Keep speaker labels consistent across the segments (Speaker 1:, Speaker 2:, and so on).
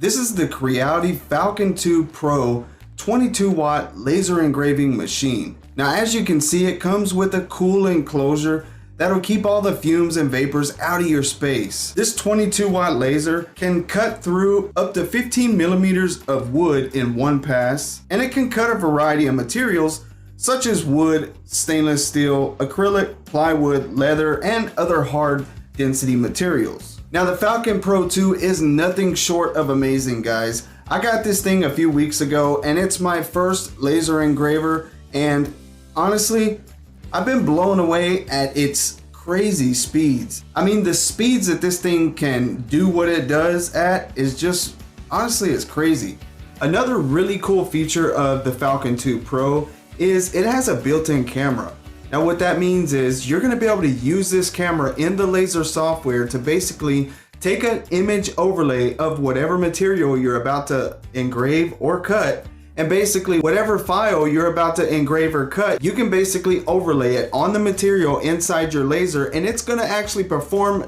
Speaker 1: This is the Creality Falcon 2 Pro 22 watt laser engraving machine. Now as you can see, it comes with a cool enclosure that'll keep all the fumes and vapors out of your space. This 22 watt laser can cut through up to 15 millimeters of wood in one pass, and it can cut a variety of materials such as wood, stainless steel, acrylic, plywood, leather, and other hard density materials. Now the Falcon Pro 2 is nothing short of amazing, guys. I got this thing a few weeks ago and it's my first laser engraver, and honestly, I've been blown away at its crazy speeds. I mean, the speeds that this thing can do what it does at is just, honestly, it's crazy. Another really cool feature of the Falcon 2 Pro is it has a built-in camera. Now what that means is you're going to be able to use this camera in the laser software to basically take an image overlay of whatever material you're about to engrave or cut, and basically whatever file you're about to engrave or cut, you can basically overlay it on the material inside your laser, and it's going to actually perform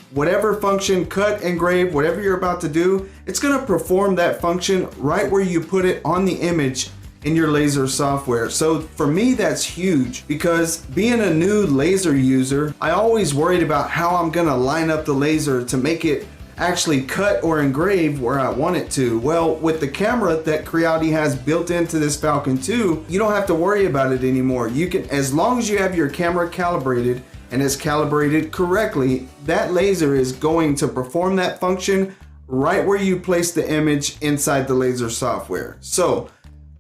Speaker 1: whatever function, cut, engrave, whatever you're about to do. It's going to perform that function right where you put it on the image in your laser software. So for me, that's huge, because being a new laser user, I always worried about how I'm gonna line up the laser to make it actually cut or engrave where I want it to. Well, with the camera that Creality has built into this Falcon 2, you don't have to worry about it anymore. You can, as long as you have your camera calibrated and it's calibrated correctly, that laser is going to perform that function right where you place the image inside the laser software. So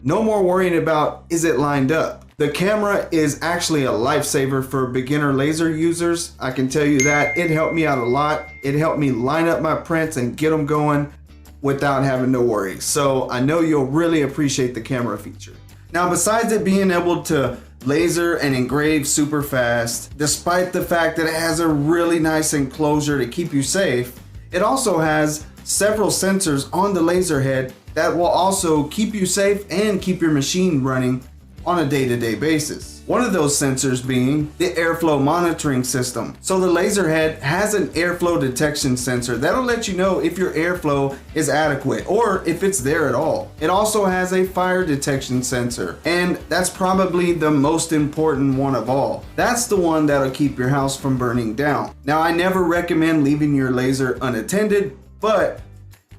Speaker 1: no more worrying about, is it lined up? The camera is actually a lifesaver for beginner laser users. I can tell you that. It helped me out a lot. It helped me line up my prints and get them going without having to worry. So I know you'll really appreciate the camera feature. Now, besides it being able to laser and engrave super fast, despite the fact that it has a really nice enclosure to keep you safe, it also has several sensors on the laser head that will also keep you safe and keep your machine running on a day-to-day basis. One of those sensors being the airflow monitoring system. So the laser head has an airflow detection sensor that'll let you know if your airflow is adequate or if it's there at all. It also has a fire detection sensor, and that's probably the most important one of all. That's the one that'll keep your house from burning down. Now, I never recommend leaving your laser unattended, but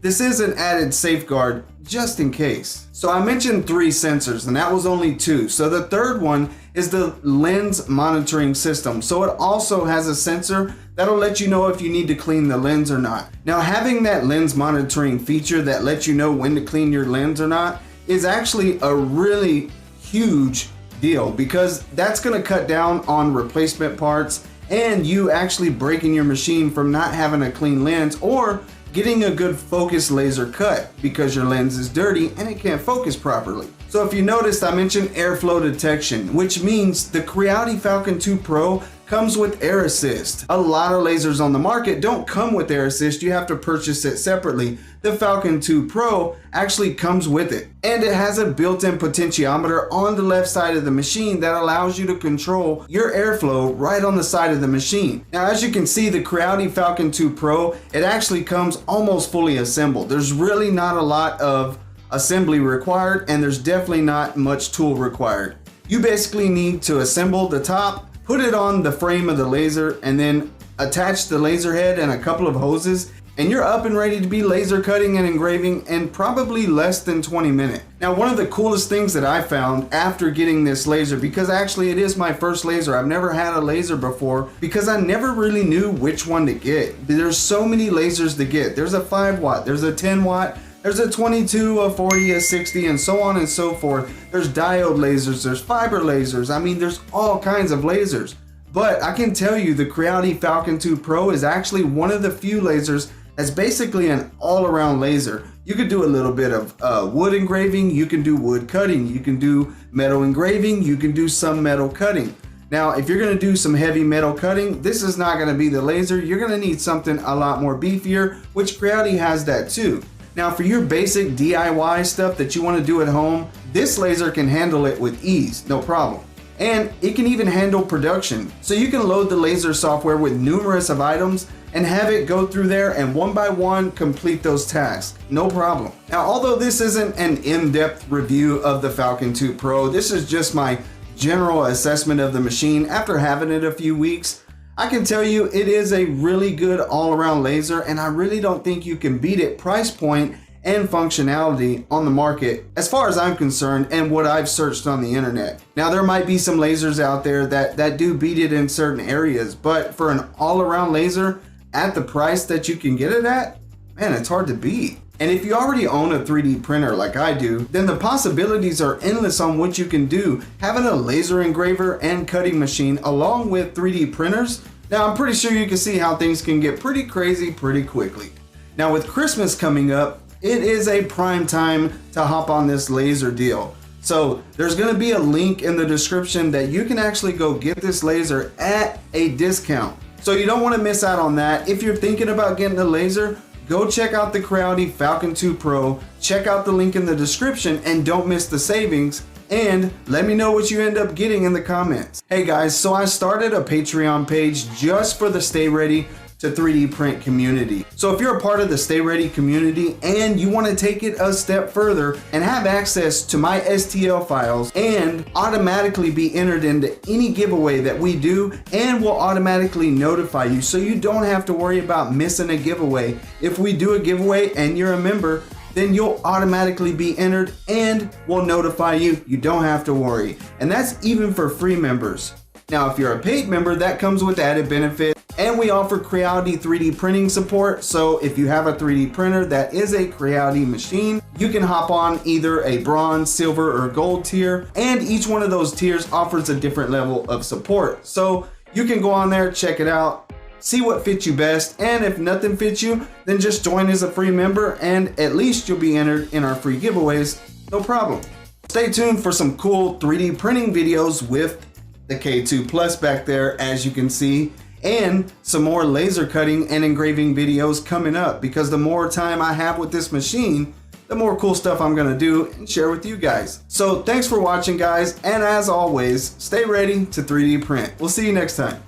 Speaker 1: this is an added safeguard just in case. So I mentioned 3 sensors, and that was only 2. So the third one is the lens monitoring system. So it also has a sensor that'll let you know if you need to clean the lens or not. Now, having that lens monitoring feature that lets you know when to clean your lens or not is actually a really huge deal, because that's going to cut down on replacement parts and you actually breaking your machine from not having a clean lens or getting a good focus laser cut because your lens is dirty and it can't focus properly. So if you noticed, I mentioned airflow detection, which means the Creality Falcon 2 Pro comes with air assist. A lot of lasers on the market don't come with air assist. You have to purchase it separately. The Falcon 2 Pro actually comes with it, and it has a built-in potentiometer on the left side of the machine that allows you to control your airflow right on the side of the machine. Now, as you can see, the Creality Falcon 2 Pro, it actually comes almost fully assembled. There's really not a lot of assembly required, and there's definitely not much tool required. You basically need to assemble the top, put it on the frame of the laser, and then attach the laser head and a couple of hoses, and you're up and ready to be laser cutting and engraving in probably less than 20 minutes. Now, one of the coolest things that I found after getting this laser, because actually it is my first laser, I've never had a laser before, because I never really knew which one to get. There's so many lasers to get. There's a 5 watt, there's a 10 watt, there's a 22, a 40, a 60, and so on and so forth. There's diode lasers, there's fiber lasers. I mean, there's all kinds of lasers. But I can tell you the Creality Falcon 2 Pro is actually one of the few lasers that's basically an all-around laser. You could do a little bit of wood engraving, you can do wood cutting, you can do metal engraving, you can do some metal cutting. Now, if you're gonna do some heavy metal cutting, this is not gonna be the laser. You're gonna need something a lot more beefier, which Creality has that too. Now, for your basic DIY stuff that you want to do at home, this laser can handle it with ease, no problem. And it can even handle production. So you can load the laser software with numerous of items and have it go through there and one by one complete those tasks. No problem. Now, although this isn't an in-depth review of the Falcon 2 Pro, this is just my general assessment of the machine after having it a few weeks. I can tell you it is a really good all-around laser, and I really don't think you can beat it price point and functionality on the market as far as I'm concerned and what I've searched on the internet. Now, there might be some lasers out there that do beat it in certain areas, but for an all-around laser at the price that you can get it at, man, it's hard to beat. And if you already own a 3D printer like I do, then the possibilities are endless on what you can do. Having a laser engraver and cutting machine along with 3D printers, now I'm pretty sure you can see how things can get pretty crazy pretty quickly. Now, with Christmas coming up, it is a prime time to hop on this laser deal. So there's going to be a link in the description that you can actually go get this laser at a discount. So you don't want to miss out on that. If you're thinking about getting a laser, go check out the Creality Falcon 2 Pro, check out the link in the description, and don't miss the savings. And let me know what you end up getting in the comments. Hey guys, so I started a Patreon page just for the Stay Ready to 3D print community. So if you're a part of the Stay Ready community and you want to take it a step further and have access to my STL files and automatically be entered into any giveaway that we do, and will automatically notify you so you don't have to worry about missing a giveaway. If we do a giveaway and you're a member, then you'll automatically be entered and we'll notify you. You don't have to worry. And that's even for free members. Now, if you're a paid member, that comes with added benefit. And we offer Creality 3D printing support. So if you have a 3D printer that is a Creality machine, you can hop on either a bronze, silver, or gold tier. And each one of those tiers offers a different level of support. So you can go on there, check it out, see what fits you best. And if nothing fits you, then just join as a free member and at least you'll be entered in our free giveaways. No problem. Stay tuned for some cool 3D printing videos with the K2 Plus back there, as you can see, and some more laser cutting and engraving videos coming up, because the more time I have with this machine, the more cool stuff I'm gonna do and share with you guys. So thanks for watching, guys, and as always, stay ready to 3D print. We'll see you next time.